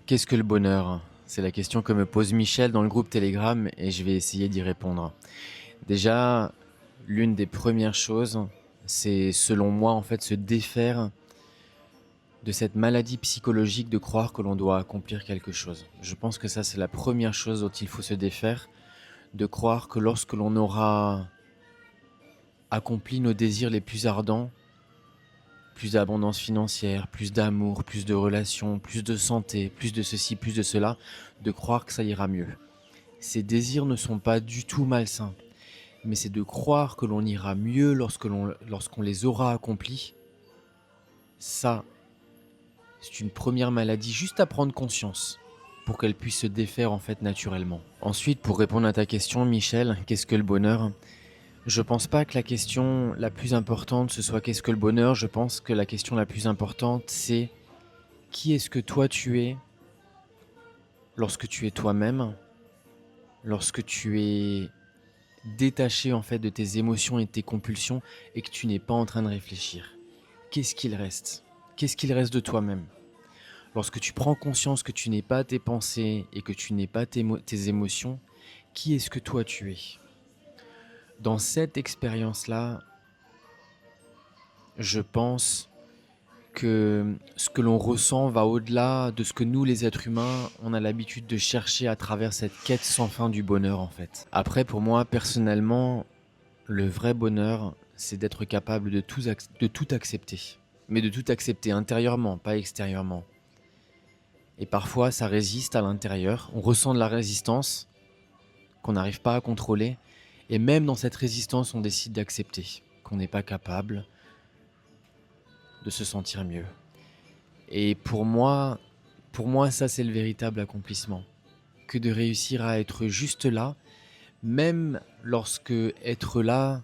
Qu'est-ce que le bonheur? C'est la question que me pose Michel dans le groupe Telegram et je vais essayer d'y répondre. Déjà, l'une des premières choses, c'est selon moi en fait se défaire de cette maladie psychologique de croire que l'on doit accomplir quelque chose. Je pense que ça c'est la première chose dont il faut se défaire, de croire que lorsque l'on aura accompli nos désirs les plus ardents, plus d'abondance financière, plus d'amour, plus de relations, plus de santé, plus de ceci, plus de cela, de croire que ça ira mieux. Ces désirs ne sont pas du tout malsains, mais c'est de croire que l'on ira mieux lorsqu'on les aura accomplis. Ça, c'est une première maladie juste à prendre conscience pour qu'elle puisse se défaire en fait naturellement. Ensuite, pour répondre à ta question, Michel, qu'est-ce que le bonheur? Je pense pas que la question la plus importante ce soit qu'est-ce que le bonheur? Je pense que la question la plus importante c'est qui est-ce que toi tu es lorsque tu es toi-même, lorsque tu es détaché en fait de tes émotions et de tes compulsions et que tu n'es pas en train de réfléchir. Qu'est-ce qu'il reste? Qu'est-ce qu'il reste de toi-même? Lorsque tu prends conscience que tu n'es pas tes pensées et que tu n'es pas tes émotions, qui est-ce que toi tu es? Dans cette expérience-là, je pense que ce que l'on ressent va au-delà de ce que nous, les êtres humains, on a l'habitude de chercher à travers cette quête sans fin du bonheur, en fait. Après, pour moi, personnellement, le vrai bonheur, c'est d'être capable de tout accepter. Mais de tout accepter intérieurement, pas extérieurement. Et parfois, ça résiste à l'intérieur. On ressent de la résistance qu'on n'arrive pas à contrôler. Et même dans cette résistance, on décide d'accepter qu'on n'est pas capable de se sentir mieux. Et pour moi, ça, c'est le véritable accomplissement. Que de réussir à être juste là, même lorsque être là,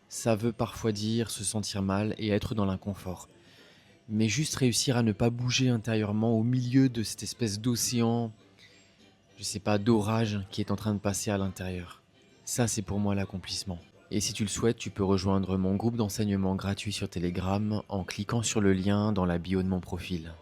ça veut parfois dire se sentir mal et être dans l'inconfort. Mais juste réussir à ne pas bouger intérieurement au milieu de cette espèce d'océan, je sais pas, d'orage qui est en train de passer à l'intérieur. Ça, c'est pour moi l'accomplissement. Et si tu le souhaites, tu peux rejoindre mon groupe d'enseignement gratuit sur Telegram en cliquant sur le lien dans la bio de mon profil.